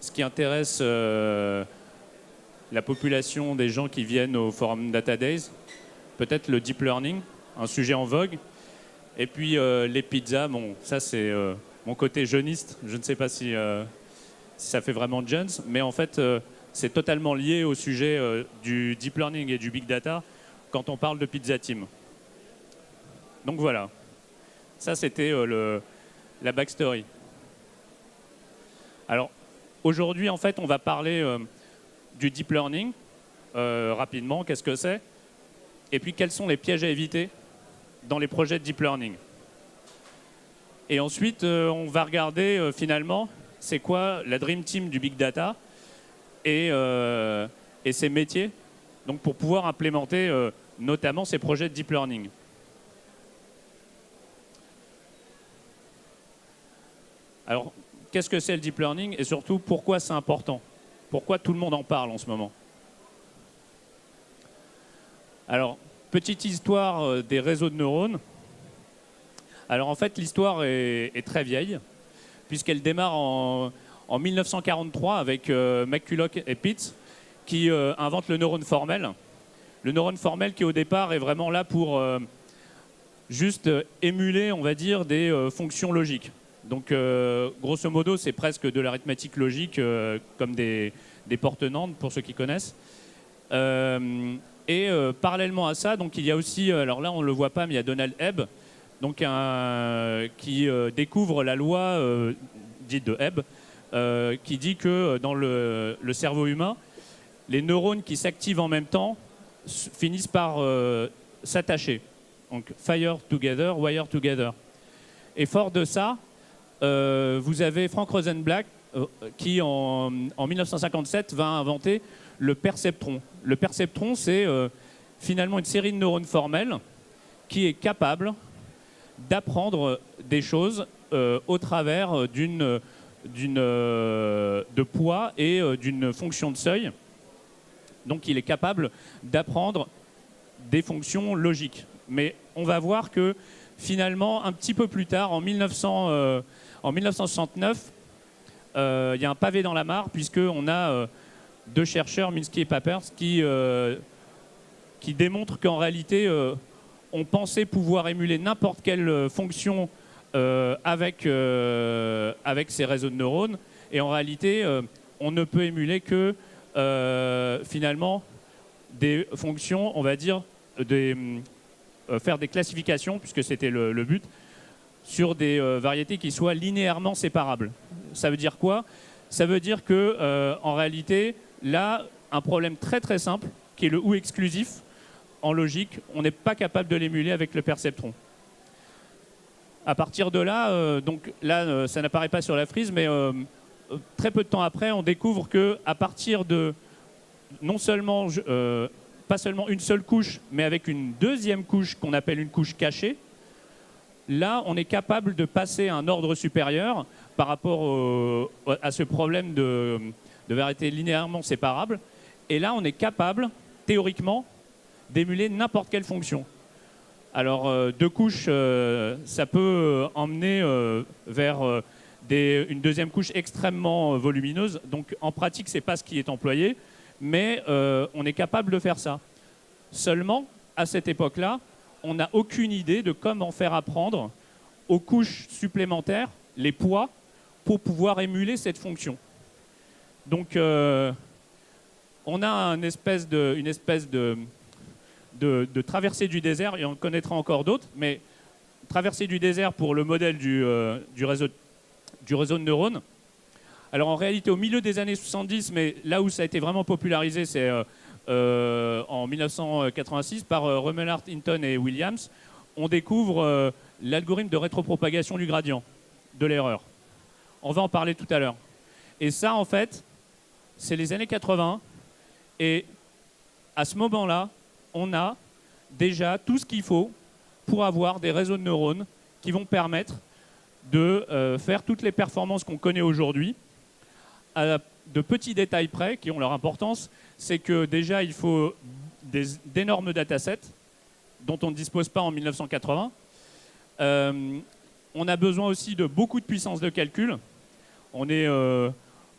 ce qui intéresse la population des gens qui viennent au Forum Data Days. Peut-être le deep learning, un sujet en vogue. Et puis les pizzas, bon, ça c'est mon côté jeuniste. Je ne sais pas si ça fait vraiment jeunes, mais en fait, c'est totalement lié au sujet du deep learning et du big data quand on parle de Pizza Team. Donc voilà, ça c'était la backstory. Alors aujourd'hui, en fait, on va parler du deep learning rapidement. Qu'est-ce que c'est? Et puis quels sont les pièges à éviter dans les projets de deep learning. Et ensuite, on va regarder finalement c'est quoi la Dream Team du Big Data et ses métiers, donc pour pouvoir implémenter notamment ces projets de deep learning. Alors, qu'est-ce que c'est le deep learning et surtout pourquoi c'est important? Pourquoi tout le monde en parle en ce moment? Alors, petite histoire des réseaux de neurones. Alors en fait, l'histoire est très vieille, puisqu'elle démarre en 1943 avec McCulloch et Pitts, qui inventent le neurone formel. Le neurone formel qui au départ est vraiment là pour juste émuler, on va dire, des fonctions logiques. Donc grosso modo, c'est presque de l'arithmétique logique, comme des porte-nantes, pour ceux qui connaissent. Parallèlement à ça, donc il y a aussi, alors là on ne le voit pas, mais il y a Donald Hebb, donc qui découvre la loi dite de Hebb, qui dit que dans le cerveau humain, les neurones qui s'activent en même temps finissent par s'attacher. Donc fire together, wire together. Et fort de ça, vous avez Frank Rosenblatt qui en 1957 va inventer le perceptron. Le perceptron, c'est finalement une série de neurones formels qui est capable d'apprendre des choses au travers de poids et d'une fonction de seuil. Donc il est capable d'apprendre des fonctions logiques. Mais on va voir que finalement, un petit peu plus tard, en 1969, il y a un pavé dans la mare, puisqu'on a deux chercheurs, Minsky et Papers, qui démontrent qu'en réalité, on pensait pouvoir émuler n'importe quelle fonction avec ces réseaux de neurones. Et en réalité, on ne peut émuler que, finalement, des fonctions, on va dire, faire des classifications, puisque c'était le but, sur des variétés qui soient linéairement séparables. Ça veut dire quoi? Ça veut dire que, en réalité, là, un problème très très simple, qui est le ou exclusif, en logique, on n'est pas capable de l'émuler avec le perceptron. À partir de là, donc là, ça n'apparaît pas sur la frise, mais très peu de temps après, on découvre qu'à partir de non seulement, pas seulement une seule couche, mais avec une deuxième couche qu'on appelle une couche cachée, là, on est capable de passer à un ordre supérieur par rapport à ce problème de variété linéairement séparable. Et là, on est capable, théoriquement, d'émuler n'importe quelle fonction. Alors, deux couches, ça peut emmener vers une deuxième couche extrêmement volumineuse. Donc, en pratique, ce n'est pas ce qui est employé, mais on est capable de faire ça. Seulement, à cette époque-là, on n'a aucune idée de comment faire apprendre aux couches supplémentaires les poids pour pouvoir émuler cette fonction. Donc, on a une espèce de traversée du désert, et on connaîtra encore d'autres, mais traversée du désert pour le modèle du réseau de neurones. Alors en réalité, au milieu des années 70, mais là où ça a été vraiment popularisé, c'est en 1986 par Rumelart, Hinton et Williams. On découvre l'algorithme de rétropropagation du gradient de l'erreur. On va en parler tout à l'heure. Et ça, en fait, c'est les années 80. Et à ce moment-là, on a déjà tout ce qu'il faut pour avoir des réseaux de neurones qui vont permettre de faire toutes les performances qu'on connaît aujourd'hui. À de petits détails près qui ont leur importance, c'est que déjà il faut d'énormes datasets dont on ne dispose pas en 1980. On a besoin aussi de beaucoup de puissance de calcul. On est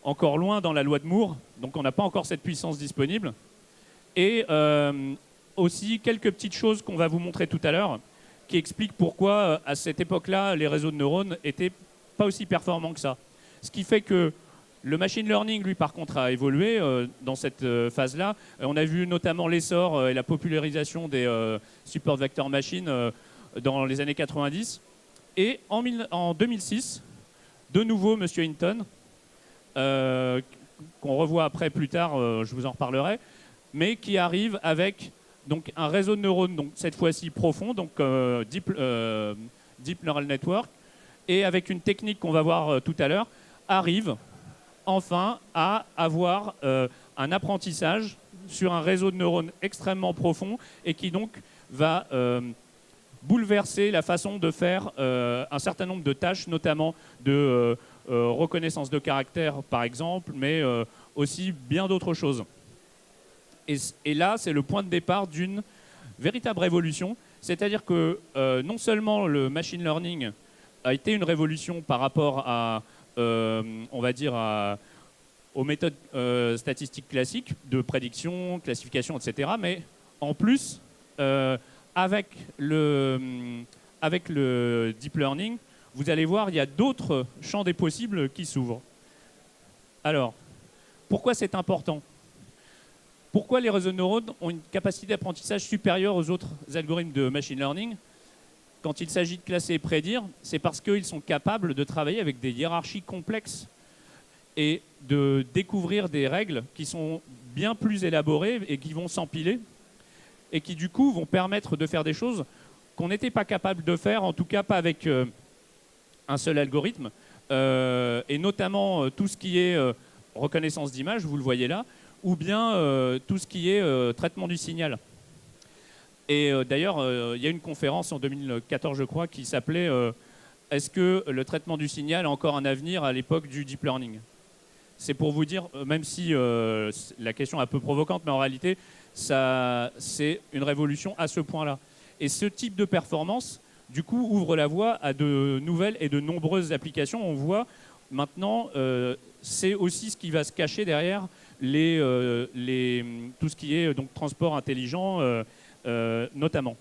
encore loin dans la loi de Moore, donc on n'a pas encore cette puissance disponible. Et aussi quelques petites choses qu'on va vous montrer tout à l'heure, qui expliquent pourquoi, à cette époque-là, les réseaux de neurones n'étaient pas aussi performants que ça. Ce qui fait que le machine learning, lui, par contre, a évolué dans cette phase-là. On a vu notamment l'essor et la popularisation des support vector machines dans les années 90. Et en 2006, de nouveau, M. Hinton, qu'on revoit après plus tard, je vous en reparlerai, mais qui arrive avec donc, un réseau de neurones, donc, cette fois-ci profond, donc Deep Neural Network, et avec une technique qu'on va voir tout à l'heure, arrive enfin à avoir un apprentissage sur un réseau de neurones extrêmement profond et qui donc va bouleverser la façon de faire un certain nombre de tâches, notamment de reconnaissance de caractère par exemple, mais aussi bien d'autres choses. Et là, c'est le point de départ d'une véritable révolution, c'est-à-dire que non seulement le machine learning a été une révolution par rapport à on va dire, aux méthodes statistiques classiques de prédiction, classification, etc. Mais en plus, avec le deep learning, vous allez voir, il y a d'autres champs des possibles qui s'ouvrent. Alors, pourquoi c'est important? Pourquoi les réseaux de neurones ont une capacité d'apprentissage supérieure aux autres algorithmes de machine learning? Quand il s'agit de classer et prédire, c'est parce qu'ils sont capables de travailler avec des hiérarchies complexes et de découvrir des règles qui sont bien plus élaborées et qui vont s'empiler et qui du coup vont permettre de faire des choses qu'on n'était pas capable de faire, en tout cas pas avec un seul algorithme, et notamment tout ce qui est reconnaissance d'image, vous le voyez là, ou bien tout ce qui est traitement du signal. Et d'ailleurs, il y a une conférence en 2014, je crois, qui s'appelait « Est-ce que le traitement du signal a encore un avenir à l'époque du deep learning ?» C'est pour vous dire, même si la question est un peu provocante, mais en réalité, c'est une révolution à ce point-là. Et ce type de performance, du coup, ouvre la voie à de nouvelles et de nombreuses applications. On voit maintenant, c'est aussi ce qui va se cacher derrière tout ce qui est donc, transport intelligent, notamment.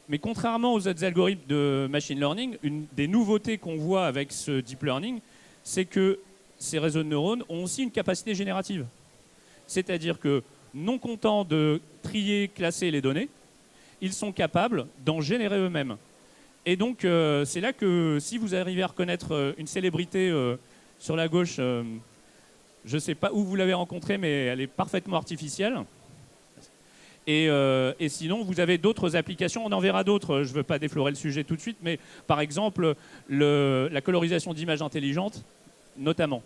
Mais contrairement aux autres algorithmes de machine learning, une des nouveautés qu'on voit avec ce deep learning, c'est que ces réseaux de neurones ont aussi une capacité générative. C'est-à-dire que, non contents de trier, classer les données, ils sont capables d'en générer eux-mêmes. Et donc, c'est là que si vous arrivez à reconnaître une célébrité sur la gauche, je ne sais pas où vous l'avez rencontrée, mais elle est parfaitement artificielle. Et sinon, vous avez d'autres applications. On en verra d'autres. Je ne veux pas déflorer le sujet tout de suite, mais par exemple, la colorisation d'images intelligentes, notamment.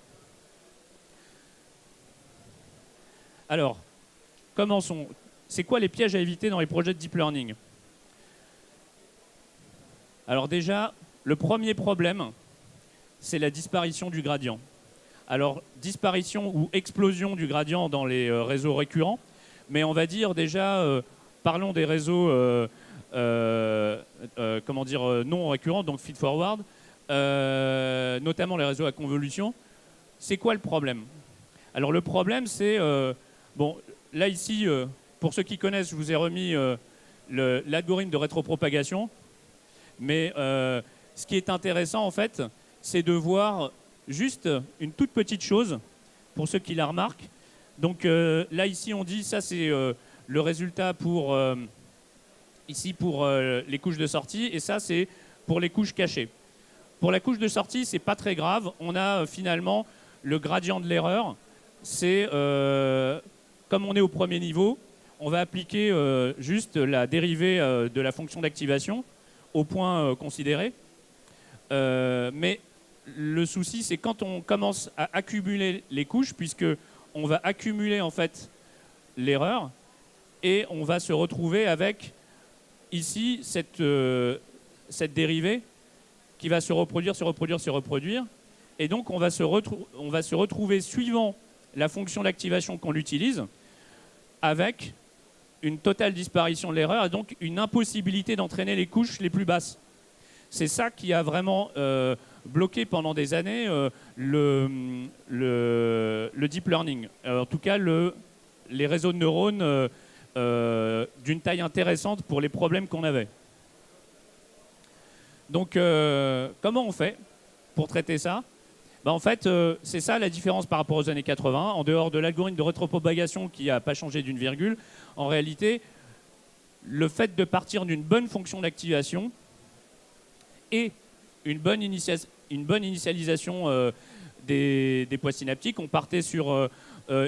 Alors, commençons. C'est quoi les pièges à éviter dans les projets de deep learning? Alors déjà, le premier problème, c'est la disparition du gradient. Alors, disparition ou explosion du gradient dans les réseaux récurrents, mais on va dire déjà, parlons des réseaux non récurrents, donc feed-forward, notamment les réseaux à convolution. C'est quoi le problème? Alors le problème, c'est... bon, là ici, pour ceux qui connaissent, je vous ai remis l'algorithme de rétropropagation. Mais ce qui est intéressant, en fait, c'est de voir juste une toute petite chose, pour ceux qui la remarquent. Donc là, ici, on dit, ça, c'est le résultat pour, ici, pour les couches de sortie, et ça, c'est pour les couches cachées. Pour la couche de sortie, c'est pas très grave. On a finalement le gradient de l'erreur. C'est, comme on est au premier niveau, on va appliquer juste la dérivée de la fonction d'activation au point considéré. Mais le souci, c'est quand on commence à accumuler les couches, puisque on va accumuler en fait l'erreur et on va se retrouver avec ici cette dérivée qui va se reproduire, se reproduire, se reproduire. Et donc on va se retrouver suivant la fonction d'activation qu'on utilise avec une totale disparition de l'erreur et donc une impossibilité d'entraîner les couches les plus basses. C'est ça qui a vraiment bloqué pendant des années le deep learning. En tout cas, les réseaux de neurones d'une taille intéressante pour les problèmes qu'on avait. Donc, comment on fait pour traiter ça? En fait, c'est ça la différence par rapport aux années 80. En dehors de l'algorithme de rétropropagation qui n'a pas changé d'une virgule, en réalité, le fait de partir d'une bonne fonction d'activation et une bonne initialisation des voies synaptiques. On partait sur,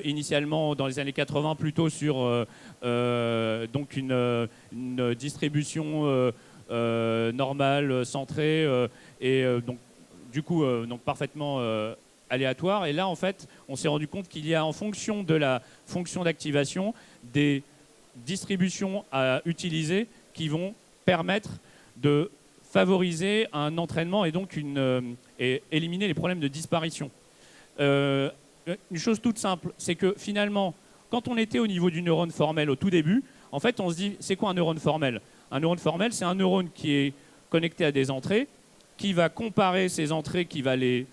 initialement, dans les années 80, plutôt sur donc une distribution normale, centrée, et donc, du coup, donc parfaitement aléatoire. Et là, en fait, on s'est rendu compte qu'il y a, en fonction de la fonction d'activation, des distributions à utiliser qui vont permettre de favoriser un entraînement et donc et éliminer les problèmes de disparition. Une chose toute simple, c'est que finalement, quand on était au niveau du neurone formel au tout début, en fait, on se dit, c'est quoi un neurone formel? Un neurone formel, c'est un neurone qui est connecté à des entrées, qui va comparer ces entrées, qui va les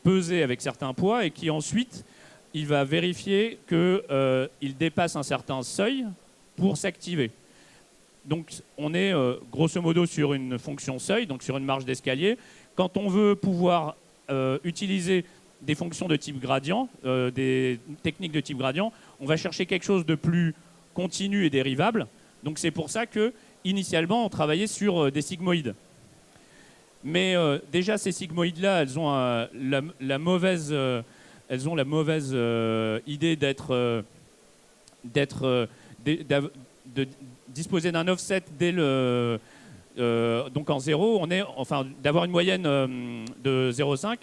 peser avec certains poids et qui ensuite, il va vérifier qu'il dépasse un certain seuil pour s'activer. Donc, on est grosso modo sur une fonction seuil, donc sur une marge d'escalier. Quand on veut pouvoir utiliser des fonctions de type gradient, des techniques de type gradient, on va chercher quelque chose de plus continu et dérivable. Donc, c'est pour ça que initialement, on travaillait sur des sigmoïdes. Mais déjà, ces sigmoïdes-là, elles ont la mauvaise idée de disposer d'un offset donc en 0, d'avoir une moyenne de 0,5.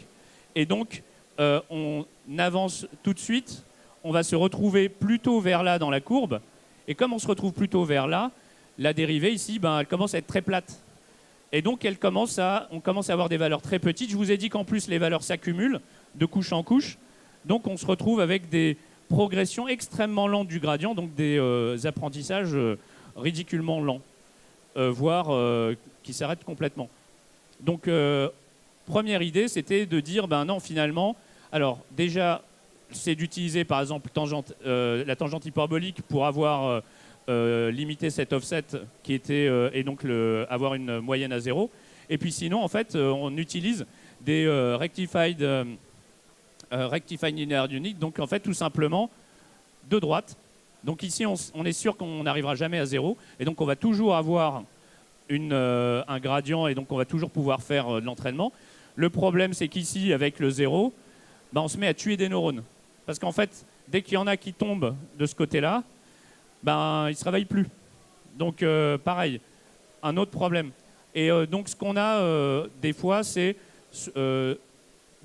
Et donc, on avance tout de suite. On va se retrouver plutôt vers là dans la courbe. Et comme on se retrouve plutôt vers là, la dérivée ici, elle commence à être très plate. Et donc, on commence à avoir des valeurs très petites. Je vous ai dit qu'en plus, les valeurs s'accumulent de couche en couche. Donc, on se retrouve avec des progressions extrêmement lentes du gradient, donc des apprentissages ridiculement lents, voire qui s'arrêtent complètement. Donc, première idée, c'était de dire, non, finalement, alors déjà, c'est d'utiliser, par exemple, la tangente hyperbolique pour avoir limiter cet offset qui était et donc avoir une moyenne à 0. Et puis sinon, en fait, on utilise des rectified linear unit, donc en fait tout simplement de droite. Donc ici, on est sûr qu'on n'arrivera jamais à 0, et donc on va toujours avoir un gradient, et donc on va toujours pouvoir faire de l'entraînement. Le problème, c'est qu'ici, avec le 0, on se met à tuer des neurones. Parce qu'en fait, dès qu'il y en a qui tombent de ce côté-là, ils ne se réveillent plus. Donc, pareil, un autre problème. Et donc, ce qu'on a des fois, c'est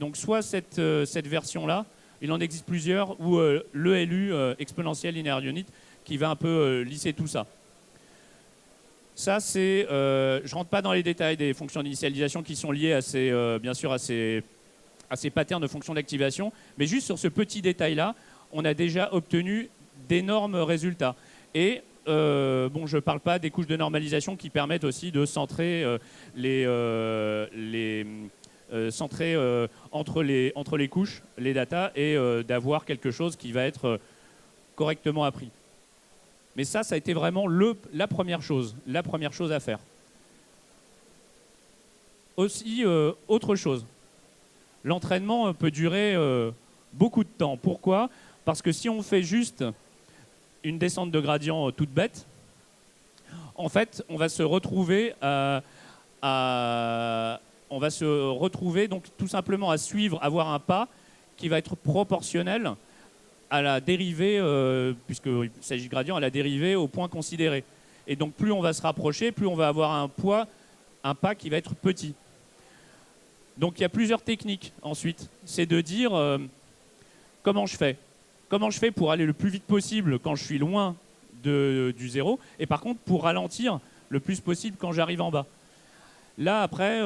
donc soit cette version-là, il en existe plusieurs, ou l'ELU, Exponential Linear Unit, qui va un peu lisser tout ça. Ça, c'est... je ne rentre pas dans les détails des fonctions d'initialisation qui sont liées bien sûr à ces patterns de fonctions d'activation, mais juste sur ce petit détail-là, on a déjà obtenu d'énormes résultats. Et je ne parle pas des couches de normalisation qui permettent aussi de centrer entre les couches, les datas, et d'avoir quelque chose qui va être correctement appris. Mais ça a été vraiment la première chose à faire. Aussi, autre chose, l'entraînement peut durer beaucoup de temps. Pourquoi? Parce que si on fait juste une descente de gradient toute bête, en fait, on va se retrouver donc tout simplement à suivre, avoir un pas qui va être proportionnel à la dérivée, puisqu'il s'agit de gradient, à la dérivée au point considéré. Et donc, plus on va se rapprocher, plus on va avoir un pas qui va être petit. Donc, il y a plusieurs techniques ensuite. C'est de dire comment je fais. Comment je fais pour aller le plus vite possible quand je suis loin du 0, et par contre pour ralentir le plus possible quand j'arrive en bas. Là, après,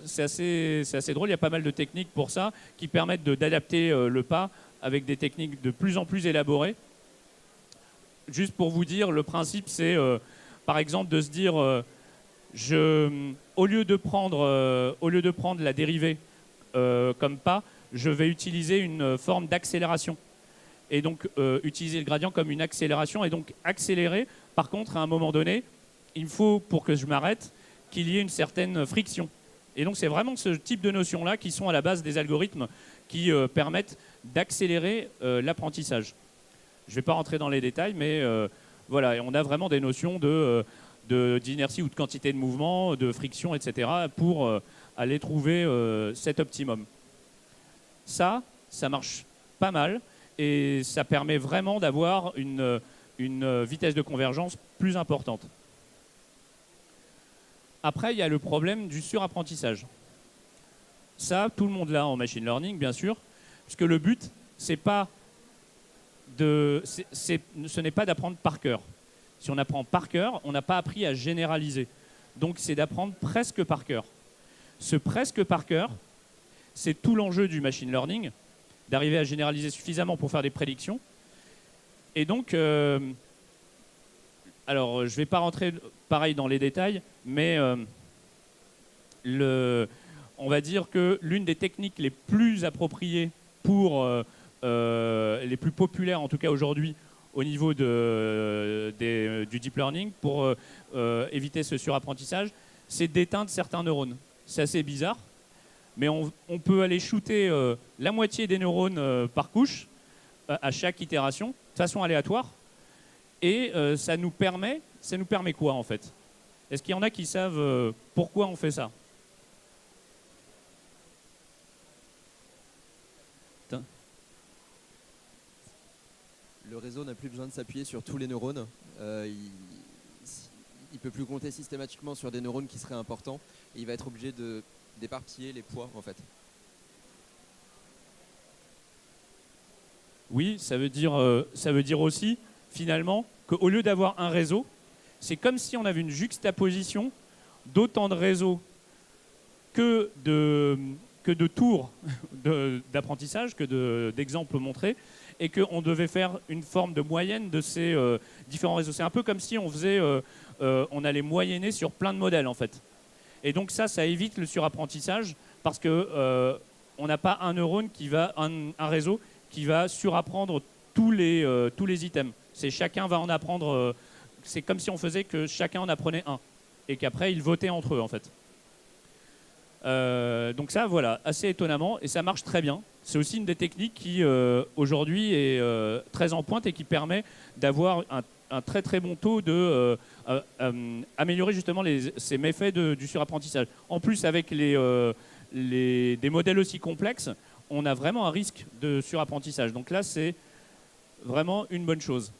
c'est assez drôle, il y a pas mal de techniques pour ça qui permettent d'adapter le pas avec des techniques de plus en plus élaborées. Juste pour vous dire, le principe, c'est par exemple de se dire Au lieu de prendre la dérivée comme pas, je vais utiliser une forme d'accélération. Et donc utiliser le gradient comme une accélération et donc accélérer. Par contre, à un moment donné, il faut, pour que je m'arrête, qu'il y ait une certaine friction. Et donc c'est vraiment ce type de notions-là qui sont à la base des algorithmes qui permettent d'accélérer l'apprentissage. Je ne vais pas rentrer dans les détails, mais voilà, et on a vraiment des notions d'inertie ou de quantité de mouvement, de friction, etc. pour aller trouver cet optimum. Ça marche pas mal et ça permet vraiment d'avoir une vitesse de convergence plus importante. Après, il y a le problème du surapprentissage. Ça, tout le monde l'a en machine learning, bien sûr, puisque le but, ce n'est pas d'apprendre par cœur. Si on apprend par cœur, on n'a pas appris à généraliser. Donc, c'est d'apprendre presque par cœur. Ce presque par cœur, c'est tout l'enjeu du machine learning, d'arriver à généraliser suffisamment pour faire des prédictions. Et donc, alors, je ne vais pas rentrer pareil dans les détails, mais on va dire que l'une des techniques les plus appropriées pour les plus populaires, en tout cas aujourd'hui, au niveau du deep learning, pour éviter ce surapprentissage, c'est d'éteindre certains neurones. C'est assez bizarre, mais on peut aller shooter la moitié des neurones par couche à chaque itération, de façon aléatoire, et ça nous permet quoi en fait? Est-ce qu'il y en a qui savent pourquoi on fait ça? Le réseau n'a plus besoin de s'appuyer sur tous les neurones. Il ne peut plus compter systématiquement sur des neurones qui seraient importants. Et il va être obligé d'éparpiller les poids, en fait. Oui, ça veut dire aussi, finalement, qu'au lieu d'avoir un réseau, c'est comme si on avait une juxtaposition d'autant de réseaux que de tours d'apprentissage, que d'exemples montrés, et qu'on devait faire une forme de moyenne de ces différents réseaux. C'est un peu comme si on allait moyenner sur plein de modèles, en fait. Et donc ça évite le surapprentissage, parce que on n'a pas un neurone un réseau qui va surapprendre tous les items. Chacun va en apprendre. C'est comme si on faisait que chacun en apprenait un, et qu'après ils votaient entre eux, en fait. Donc ça, voilà, assez étonnamment, et ça marche très bien. C'est aussi une des techniques qui, aujourd'hui, est très en pointe et qui permet d'avoir un très très bon taux de améliorer justement ces méfaits du surapprentissage. En plus, avec des modèles aussi complexes, on a vraiment un risque de surapprentissage. Donc là, c'est vraiment une bonne chose.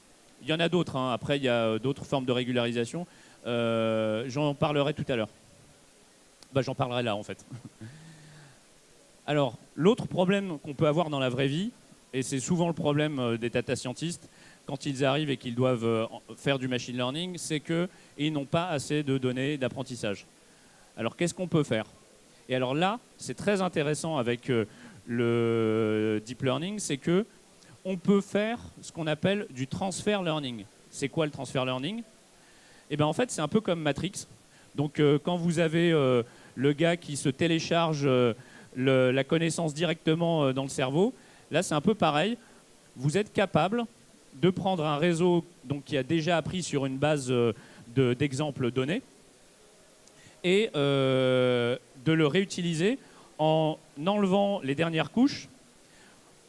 Il y en a d'autres, hein. Après il y a d'autres formes de régularisation. J'en parlerai tout à l'heure. J'en parlerai là en fait. Alors, l'autre problème qu'on peut avoir dans la vraie vie, et c'est souvent le problème des data scientists quand ils arrivent et qu'ils doivent faire du machine learning, c'est qu'ils n'ont pas assez de données d'apprentissage. Alors, qu'est-ce qu'on peut faire? Et alors là, c'est très intéressant avec le deep learning, c'est que on peut faire ce qu'on appelle du transfer learning. C'est quoi le transfer learning? Eh bien, en fait, c'est un peu comme Matrix. Donc, quand vous avez le gars qui se télécharge la connaissance directement dans le cerveau, là, c'est un peu pareil. Vous êtes capable de prendre un réseau qui a déjà appris sur une base d'exemples donnés et de le réutiliser en enlevant les dernières couches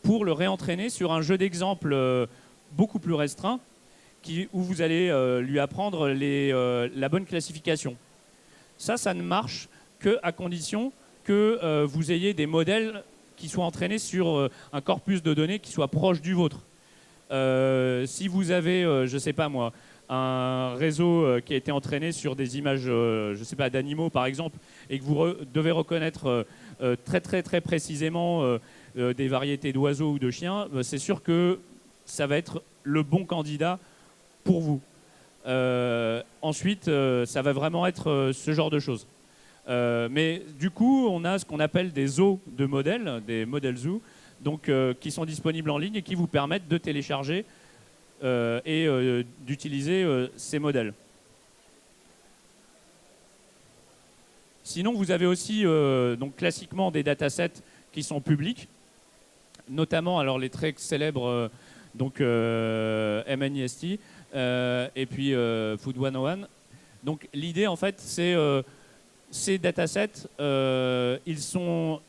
pour le réentraîner sur un jeu d'exemples beaucoup plus restreint où vous allez lui apprendre la bonne classification. Ça ne marche qu'à condition que vous ayez des modèles qui soient entraînés sur un corpus de données qui soit proche du vôtre. Si vous avez, je ne sais pas moi, un réseau qui a été entraîné sur des images, je ne sais pas, d'animaux par exemple, et que vous devez reconnaître très très très précisément des variétés d'oiseaux ou de chiens, c'est sûr que ça va être le bon candidat pour vous. Ensuite, ça va vraiment être ce genre de choses. Mais du coup, on a ce qu'on appelle des zoos de modèles, des modèles zoo, donc, qui sont disponibles en ligne et qui vous permettent de télécharger et d'utiliser ces modèles. Sinon, vous avez aussi donc classiquement des datasets qui sont publics, notamment alors les très célèbres donc MNIST et puis Food 101. Donc l'idée en fait c'est ces datasets ils sont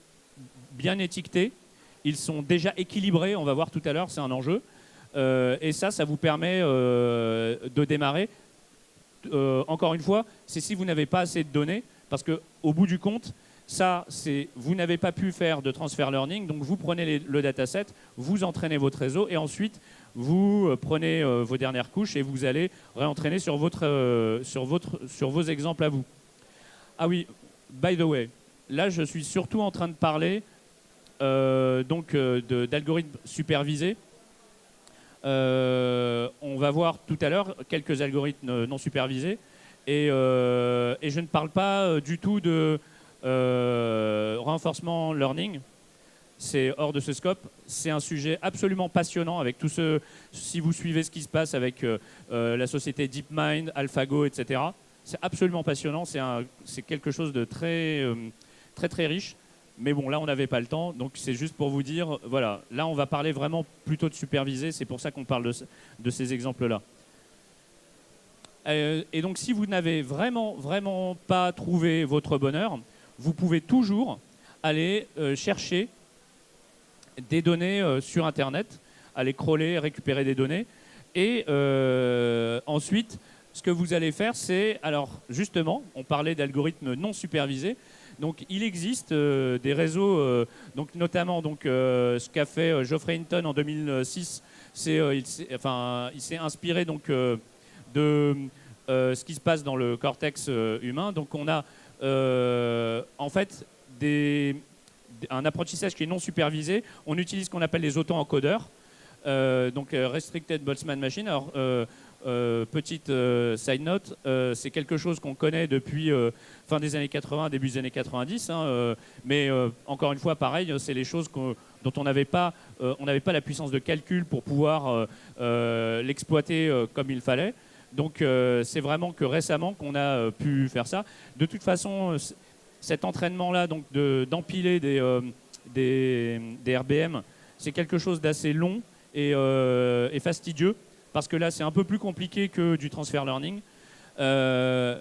bien étiquetés, ils sont déjà équilibrés, on va voir tout à l'heure, c'est un enjeu. Et ça vous permet de démarrer. Encore une fois, c'est si vous n'avez pas assez de données, parce qu'au bout du compte, ça, c'est vous n'avez pas pu faire de transfer learning, donc vous prenez le dataset, vous entraînez votre réseau, et ensuite vous prenez vos dernières couches et vous allez réentraîner sur vos exemples à vous. Ah oui, by the way, là je suis surtout en train de parler d'algorithmes supervisés. On va voir tout à l'heure quelques algorithmes non supervisés et je ne parle pas du tout de reinforcement learning. C'est hors de ce scope. C'est un sujet absolument passionnant avec tous ceux, si vous suivez ce qui se passe avec la société DeepMind, AlphaGo, etc. C'est absolument passionnant. C'est quelque chose de très, très, très riche. Mais bon, là, on n'avait pas le temps. Donc, c'est juste pour vous dire, voilà, là, on va parler vraiment plutôt de superviser. C'est pour ça qu'on parle de ces exemples-là. Et donc, si vous n'avez vraiment, vraiment pas trouvé votre bonheur, vous pouvez toujours aller chercher des données sur Internet, aller crawler, récupérer des données. Et ensuite, ce que vous allez faire, c'est, alors justement, on parlait d'algorithmes non supervisés. Donc, il existe des réseaux, donc, notamment donc, ce qu'a fait Geoffrey Hinton en 2006. Il s'est inspiré donc, de ce qui se passe dans le cortex humain. Donc, on a en fait un apprentissage qui est non supervisé. On utilise ce qu'on appelle les auto-encodeurs, donc Restricted Boltzmann Machine. Alors, petite side note, c'est quelque chose qu'on connaît depuis fin des années 80, début des années 90, hein, mais encore une fois, pareil, c'est les choses dont on n'avait pas la puissance de calcul pour pouvoir l'exploiter comme il fallait. Donc c'est vraiment que récemment qu'on a pu faire ça. De toute façon, cet entraînement-là, donc d'empiler des RBM, c'est quelque chose d'assez long et fastidieux. Parce que là, c'est un peu plus compliqué que du transfer learning.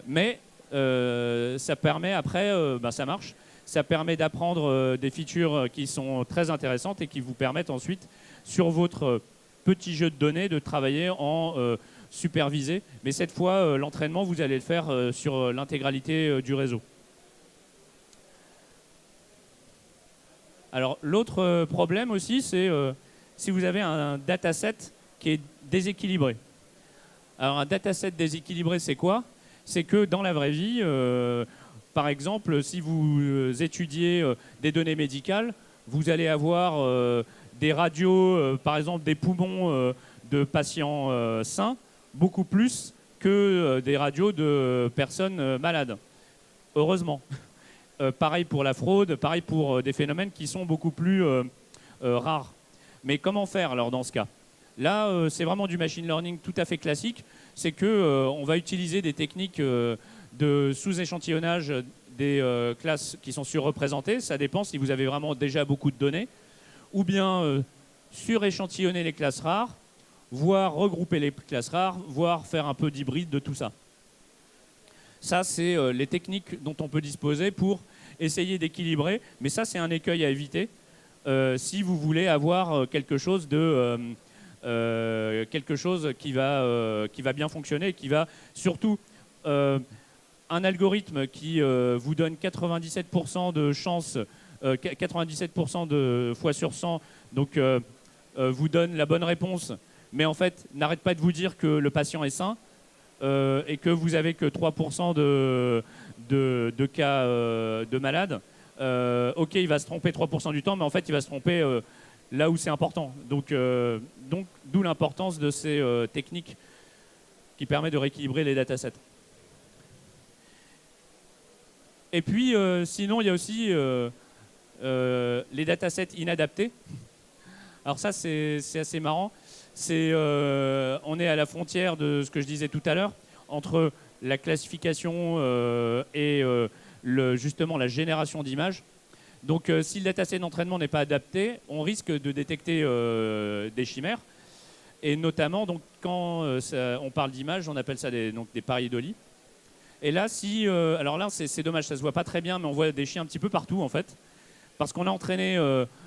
Mais ça permet, après, ça marche. Ça permet d'apprendre des features qui sont très intéressantes et qui vous permettent ensuite, sur votre petit jeu de données, de travailler en supervisé. Mais cette fois, l'entraînement, vous allez le faire sur l'intégralité du réseau. Alors, l'autre problème aussi, c'est si vous avez un dataset qui est déséquilibré. Alors un dataset déséquilibré, c'est quoi? C'est que dans la vraie vie, par exemple, si vous étudiez des données médicales, vous allez avoir des radios, par exemple des poumons de patients sains, beaucoup plus que des radios de personnes malades. Heureusement. Pareil pour la fraude, pareil pour des phénomènes qui sont beaucoup plus rares. Mais comment faire alors dans ce cas? Là, c'est vraiment du machine learning tout à fait classique. C'est qu'on va utiliser des techniques de sous-échantillonnage des classes qui sont surreprésentées. Ça dépend si vous avez vraiment déjà beaucoup de données. Ou bien suréchantillonner les classes rares, voire regrouper les classes rares, voire faire un peu d'hybride de tout ça. Ça, c'est les techniques dont on peut disposer pour essayer d'équilibrer. Mais ça, c'est un écueil à éviter si vous voulez avoir quelque chose qui va bien fonctionner, qui va surtout un algorithme qui vous donne 97% de chance, 97% de fois sur 100, donc vous donne la bonne réponse, mais en fait n'arrête pas de vous dire que le patient est sain et que vous avez que 3% de cas de malades. Ok, il va se tromper 3% du temps, mais en fait il va se tromper là où c'est important. Donc d'où l'importance de ces techniques qui permettent de rééquilibrer les datasets. Et puis, sinon, il y a aussi les datasets inadaptés. Alors ça, c'est assez marrant. On est à la frontière de ce que je disais tout à l'heure, entre la classification et justement la génération d'images. Donc si le dataset d'entraînement n'est pas adapté, on risque de détecter des chimères. Et notamment, donc, quand on parle d'images, on appelle ça des pareidolie. Et là, alors là, c'est dommage, ça se voit pas très bien, mais on voit des chiens un petit peu partout en fait. Parce qu'on a entraîné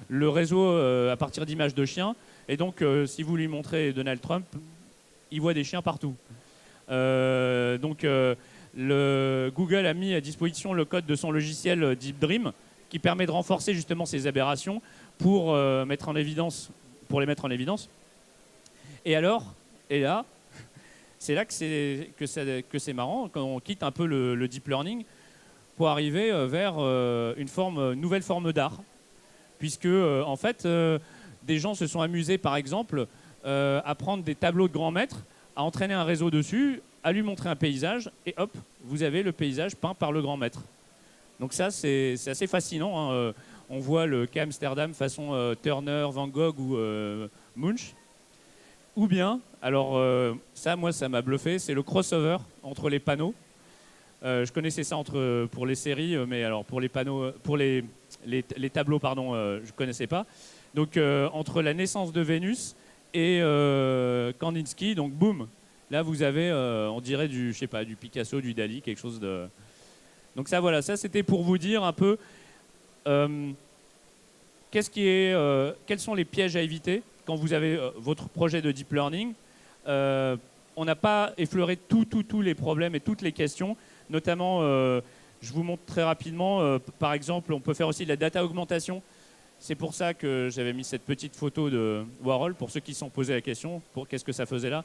le réseau à partir d'images de chiens. Et donc, si vous lui montrez Donald Trump, il voit des chiens partout. Google a mis à disposition le code de son logiciel Deep Dream qui permet de renforcer justement ces aberrations pour les mettre en évidence. Et alors, là, c'est là que c'est marrant quand on quitte un peu le deep learning pour arriver vers une nouvelle forme d'art, puisque en fait, des gens se sont amusés, par exemple, à prendre des tableaux de grands maîtres, à entraîner un réseau dessus, à lui montrer un paysage, et hop, vous avez le paysage peint par le grand maître. Donc ça, c'est assez fascinant, hein. On voit le Quai Amsterdam façon Turner, Van Gogh ou Munch. Ou bien, alors ça, moi, ça m'a bluffé, c'est le crossover entre les panneaux. Je connaissais ça pour les séries, mais alors pour les panneaux, pour les tableaux, pardon, je ne connaissais pas. Donc entre la naissance de Vénus et Kandinsky, donc boum, là vous avez, on dirait du Picasso, du Dali, quelque chose de. Donc ça, voilà, ça c'était pour vous dire un peu quels sont les pièges à éviter quand vous avez votre projet de deep learning. On n'a pas effleuré tous les problèmes et toutes les questions. Notamment, je vous montre très rapidement, par exemple, on peut faire aussi de la data augmentation. C'est pour ça que j'avais mis cette petite photo de Warhol, pour ceux qui se sont posé la question, pour qu'est-ce que ça faisait là.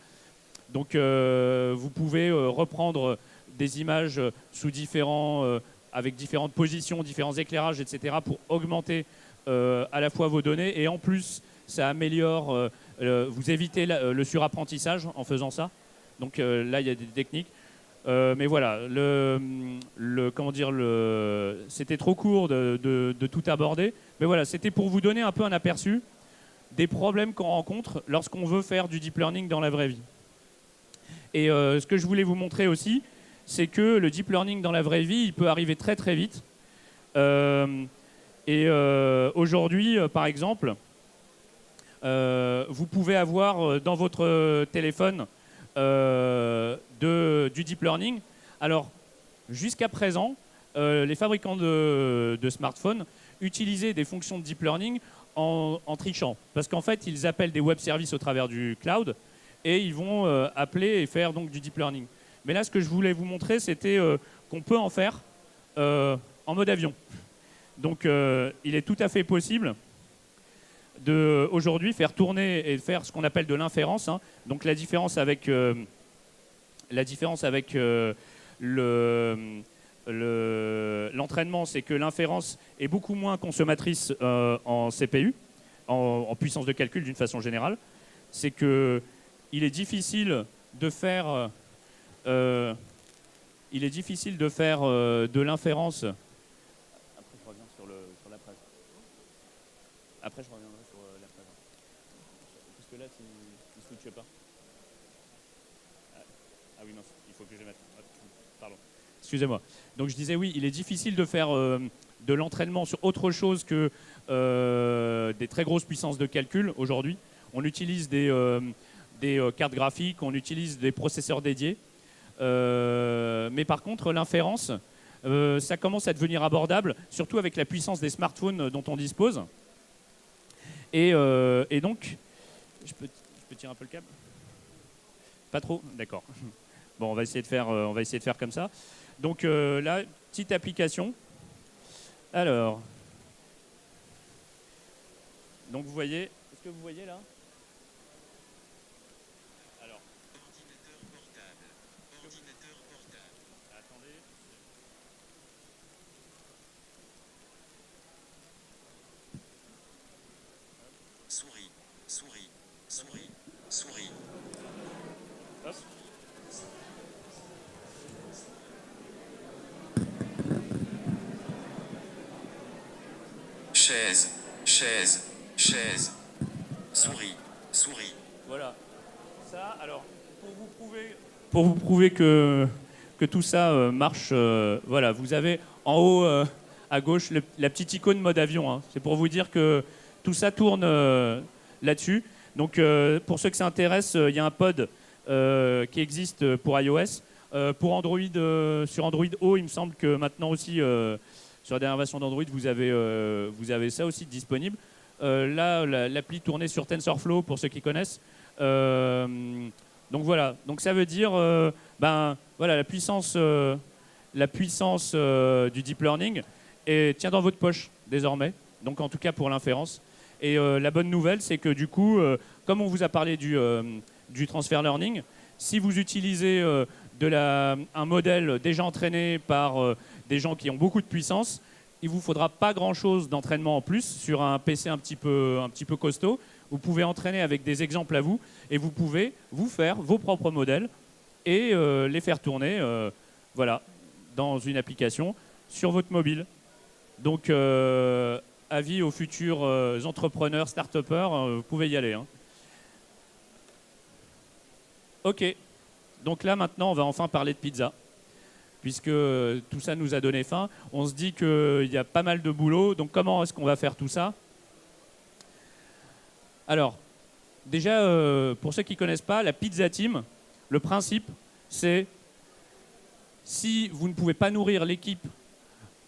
Donc, vous pouvez reprendre des images avec différentes positions, différents éclairages, etc., pour augmenter à la fois vos données, et en plus, ça améliore, vous évitez le surapprentissage en faisant ça. Donc là, il y a des techniques. Mais voilà, c'était trop court de tout aborder. Mais voilà, c'était pour vous donner un peu un aperçu des problèmes qu'on rencontre lorsqu'on veut faire du deep learning dans la vraie vie. Et ce que je voulais vous montrer aussi, c'est que le deep learning dans la vraie vie, il peut arriver très très vite. Aujourd'hui, par exemple, vous pouvez avoir dans votre téléphone du deep learning. Alors, jusqu'à présent, les fabricants de smartphones utilisaient des fonctions de deep learning en trichant. Parce qu'en fait, ils appellent des web services au travers du cloud et ils vont appeler et faire donc du deep learning. Mais là, ce que je voulais vous montrer, c'était qu'on peut en faire en mode avion. Donc, il est tout à fait possible aujourd'hui faire tourner et faire ce qu'on appelle de l'inférence, hein. Donc la différence avec l'entraînement, c'est que l'inférence est beaucoup moins consommatrice en CPU, en puissance de calcul d'une façon générale. C'est que il est difficile de faire de l'inférence. Après, je reviens sur la page. Après, je reviendrai sur la page. Parce que là, tu ne switches pas. Ah oui, non, il faut que je mette. Pardon. Excusez-moi. Donc, je disais, oui, il est difficile de faire de l'entraînement sur autre chose que des très grosses puissances de calcul aujourd'hui. On utilise des cartes graphiques, on utilise des processeurs dédiés. Mais par contre, l'inférence, ça commence à devenir abordable, surtout avec la puissance des smartphones dont on dispose. Et donc, je peux tirer un peu le câble? Pas trop? D'accord. Bon, on va essayer de faire comme ça. Donc là, petite application. Alors, donc vous voyez, est-ce que vous voyez là? Alors, ordinateur portable. Attendez. Souris. Hop. Chaise. Souris. Voilà. Ça, alors, pour vous prouver que tout ça marche, voilà, vous avez en haut à gauche, la petite icône mode avion. Hein. C'est pour vous dire que tout ça tourne là-dessus. Donc pour ceux que ça intéresse, il y a un pod qui existe pour iOS. Pour Android, sur Android O, il me semble que maintenant aussi, sur la dernière version d'Android, vous avez ça aussi disponible. Là, l'appli tournée sur TensorFlow, pour ceux qui connaissent. Donc voilà, donc ça veut dire voilà, la puissance du deep learning tient dans votre poche désormais, donc en tout cas pour l'inférence. Et la bonne nouvelle, c'est que du coup, comme on vous a parlé du transfer learning, si vous utilisez un modèle déjà entraîné par des gens qui ont beaucoup de puissance, il ne vous faudra pas grand-chose d'entraînement en plus sur un PC un petit peu costaud. Vous pouvez entraîner avec des exemples à vous et vous pouvez vous faire vos propres modèles et les faire tourner voilà, dans une application sur votre mobile. Donc, avis aux futurs entrepreneurs, start-upers, vous pouvez y aller. Hein. Ok, donc là maintenant on va enfin parler de pizza, puisque tout ça nous a donné faim. On se dit qu'il y a pas mal de boulot, donc comment est-ce qu'on va faire tout ça? Alors, déjà, pour ceux qui ne connaissent pas, la Pizza Team, le principe, c'est si vous ne pouvez pas nourrir l'équipe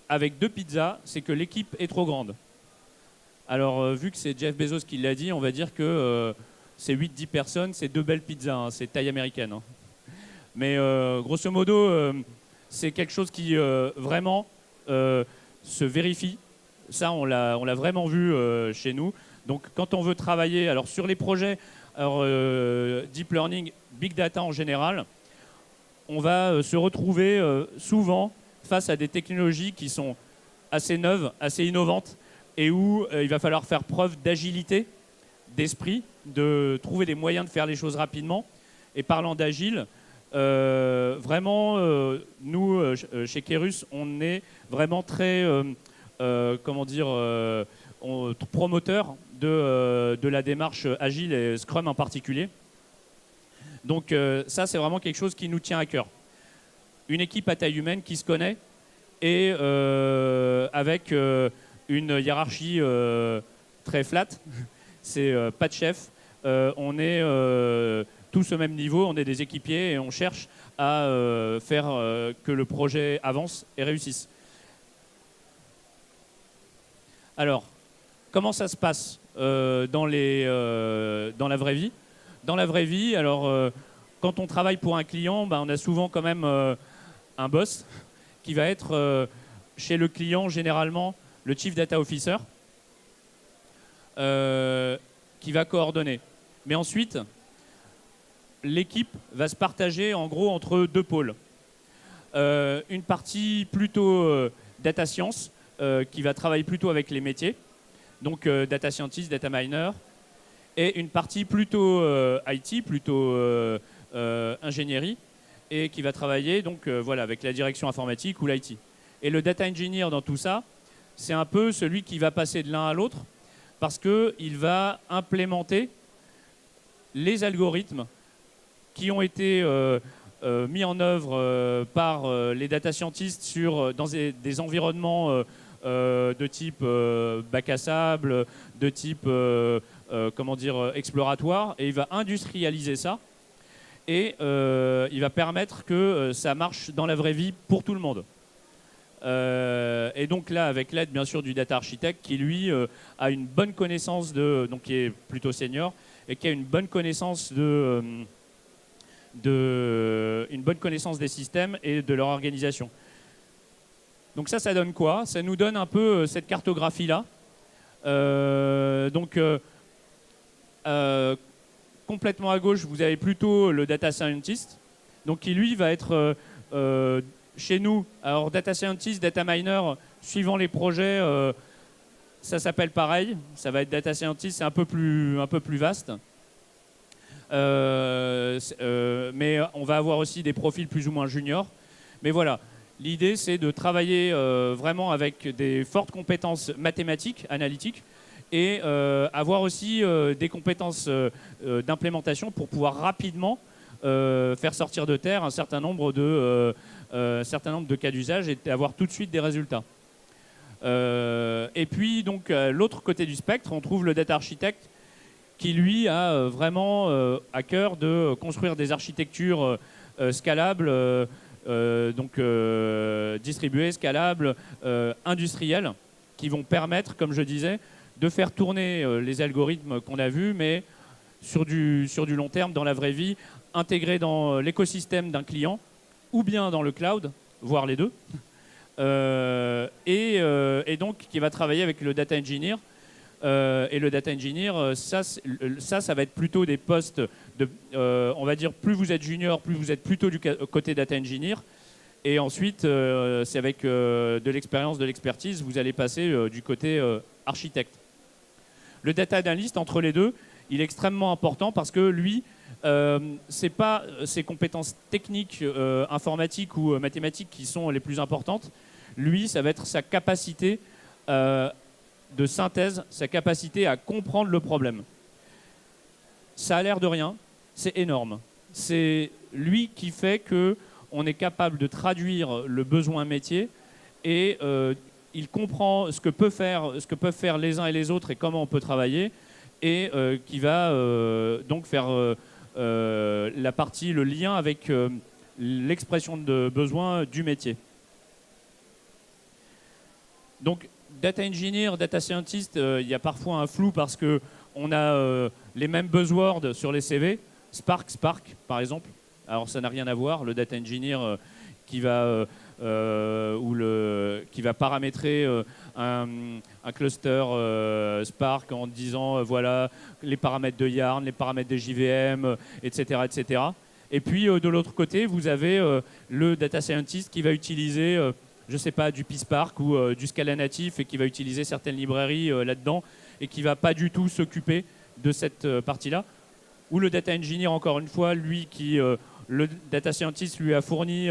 avec 2 pizzas, c'est que l'équipe est trop grande. Alors, vu que c'est Jeff Bezos qui l'a dit, on va dire que c'est 8-10 personnes, c'est 2 belles pizzas, hein, c'est taille américaine. Hein. Mais grosso modo, c'est quelque chose qui vraiment se vérifie. Ça, on l'a vraiment vu chez nous. Donc, quand on veut travailler sur les projets deep learning, big data en général, on va se retrouver souvent face à des technologies qui sont assez neuves, assez innovantes, et où il va falloir faire preuve d'agilité, d'esprit, de trouver des moyens de faire les choses rapidement. Et parlant d'agile, vraiment, nous, chez Kerus, on est vraiment très, promoteur de la démarche agile et Scrum en particulier. Donc ça, c'est vraiment quelque chose qui nous tient à cœur. Une équipe à taille humaine qui se connaît et avec une hiérarchie très flat. C'est pas de chef. On est tous au même niveau, on est des équipiers et on cherche à faire que le projet avance et réussisse. Alors, comment ça se passe dans la vraie vie? Dans la vraie vie, alors, quand on travaille pour un client, on a souvent quand même un boss qui va être chez le client, généralement, le Chief Data Officer, qui va coordonner. Mais ensuite, l'équipe va se partager en gros entre 2 pôles. Une partie plutôt data science, qui va travailler plutôt avec les métiers, donc data scientist, data miner, et une partie plutôt IT, plutôt ingénierie, et qui va travailler donc, voilà, avec la direction informatique ou l'IT. Et le data engineer dans tout ça, c'est un peu celui qui va passer de l'un à l'autre parce qu'il va implémenter les algorithmes qui ont été mis en œuvre par les data scientists dans des environnements de type bac à sable, de type exploratoire, et il va industrialiser ça et il va permettre que ça marche dans la vraie vie pour tout le monde. Et donc là, avec l'aide bien sûr du data architecte qui lui a une bonne connaissance donc qui est plutôt senior et qui a une bonne connaissance une bonne connaissance des systèmes et de leur organisation. Donc ça donne quoi? Ça nous donne un peu cette cartographie-là. Complètement à gauche, vous avez plutôt le data scientist, donc qui lui va être chez nous. Alors data scientist, data miner, suivant les projets, ça s'appelle pareil. Ça va être data scientist, c'est un peu plus vaste. Mais on va avoir aussi des profils plus ou moins juniors. Mais voilà, l'idée c'est de travailler vraiment avec des fortes compétences mathématiques, analytiques, et avoir aussi des compétences d'implémentation pour pouvoir rapidement faire sortir de terre un certain nombre de cas d'usage et avoir tout de suite des résultats. Et puis, donc, à l'autre côté du spectre, on trouve le data architect qui, lui, a vraiment à cœur de construire des architectures scalables, distribuées, scalables, industrielles, qui vont permettre, comme je disais, de faire tourner les algorithmes qu'on a vus, mais sur du long terme, dans la vraie vie, intégrés dans l'écosystème d'un client, ou bien dans le cloud, voire les deux. Et donc qui va travailler avec le data engineer. Et le data engineer, ça va être plutôt des postes de, on va dire, plus vous êtes junior, plus vous êtes plutôt du côté data engineer. Et ensuite, c'est avec de l'expérience, de l'expertise, vous allez passer du côté architecte. Le data analyst, entre les deux, il est extrêmement important parce que lui, c'est pas ses compétences techniques, informatiques ou mathématiques qui sont les plus importantes. Lui, ça va être sa capacité de synthèse, sa capacité à comprendre le problème. Ça a l'air de rien, c'est énorme. C'est lui qui fait qu'on est capable de traduire le besoin métier et il comprend ce que peuvent faire les uns et les autres et comment on peut travailler et qui va donc faire la partie, le lien avec l'expression de besoin du métier. Donc, data engineer, data scientist, il y a parfois un flou parce qu'on a les mêmes buzzwords sur les CV. Spark, par exemple. Alors, ça n'a rien à voir. Le data engineer qui va paramétrer un cluster Spark en disant voilà les paramètres de Yarn, les paramètres de JVM, etc., etc. Et puis, de l'autre côté, vous avez le data scientist qui va utiliser je ne sais pas, du PySpark ou du Scala natif et qui va utiliser certaines librairies là-dedans et qui ne va pas du tout s'occuper de cette partie-là. Ou le data engineer, encore une fois, lui le data scientist lui a fourni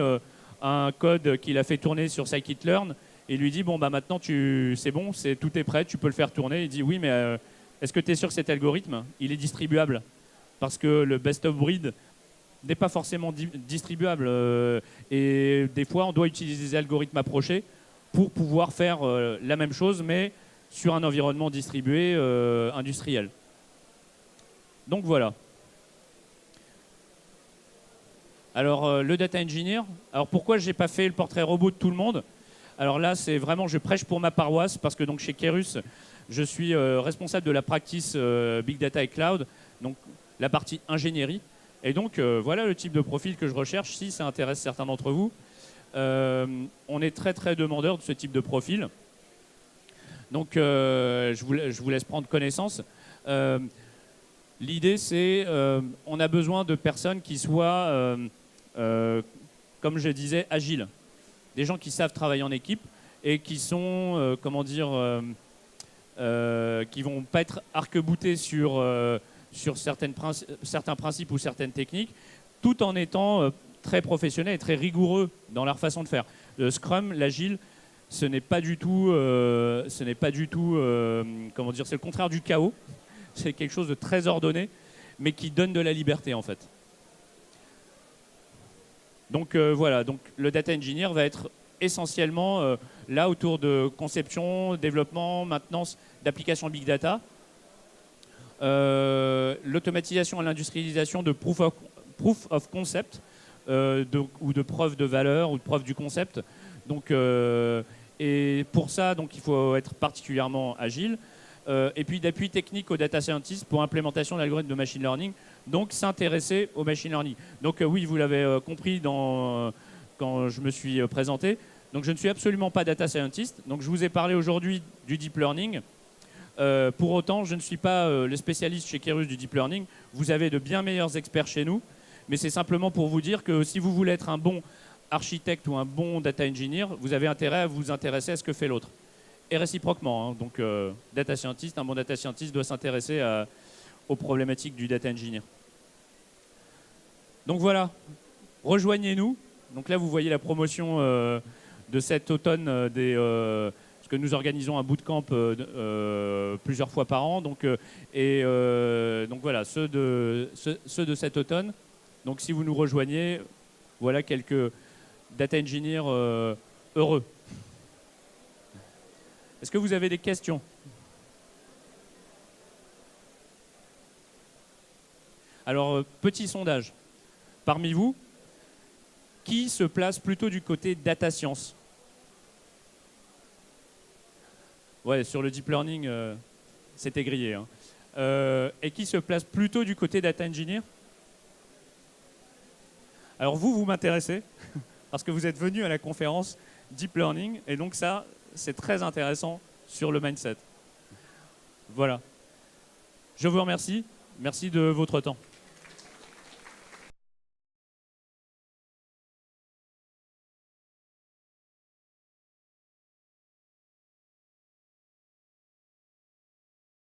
un code qu'il a fait tourner sur scikit-learn et lui dit bon bah maintenant c'est bon, tout est prêt, tu peux le faire tourner. Il dit oui mais est-ce que tu es sûr que cet algorithme il est distribuable? Parce que le best of breed n'est pas forcément distribuable et des fois on doit utiliser des algorithmes approchés pour pouvoir faire la même chose mais sur un environnement distribué industriel. Donc voilà. Alors le data engineer, alors pourquoi j'ai pas fait le portrait robot de tout le monde? Alors là c'est vraiment, je prêche pour ma paroisse parce que donc chez Kerus je suis responsable de la practice Big Data et Cloud, donc la partie ingénierie. Et donc, voilà le type de profil que je recherche, si ça intéresse certains d'entre vous. On est très, très demandeur de ce type de profil. Donc, je vous laisse prendre connaissance. L'idée, c'est on a besoin de personnes qui soient, comme je disais, agiles. Des gens qui savent travailler en équipe et qui sont, qui vont pas être arc-boutés sur certains principes ou certaines techniques, tout en étant très professionnels et très rigoureux dans leur façon de faire. Le Scrum, l'agile, ce n'est pas du tout, c'est le contraire du chaos. C'est quelque chose de très ordonné, mais qui donne de la liberté en fait. Donc voilà, donc le data engineer va être essentiellement là autour de conception, développement, maintenance d'applications big data. L'automatisation et l'industrialisation de proof of concept ou de preuve de valeur ou de preuve du concept. Donc, et pour ça, donc, il faut être particulièrement agile. Et puis d'appui technique aux data scientists pour implémentation d'algorithmes de machine learning. Donc s'intéresser au machine learning. Donc oui, vous l'avez compris quand je me suis présenté. Donc je ne suis absolument pas data scientist. Donc je vous ai parlé aujourd'hui du deep learning. Pour autant, je ne suis pas le spécialiste chez Kerus du deep learning. Vous avez de bien meilleurs experts chez nous, mais c'est simplement pour vous dire que si vous voulez être un bon architecte ou un bon data engineer, vous avez intérêt à vous intéresser à ce que fait l'autre. Et réciproquement. Hein. Donc, data scientist, un bon data scientist doit s'intéresser aux problématiques du data engineer. Donc voilà, rejoignez-nous. Donc là, vous voyez la promotion de cet automne parce que nous organisons un bootcamp plusieurs fois par an. Donc, donc voilà, ceux de cet automne. Donc si vous nous rejoignez, voilà quelques data engineers heureux. Est-ce que vous avez des questions? Alors, petit sondage. Parmi vous, qui se place plutôt du côté data science? Ouais, sur le deep learning, c'était grillé. Hein. Et qui se place plutôt du côté data engineer? Alors vous m'intéressez, parce que vous êtes venu à la conférence Deep Learning, et donc ça, c'est très intéressant sur le mindset. Voilà. Je vous remercie. Merci de votre temps.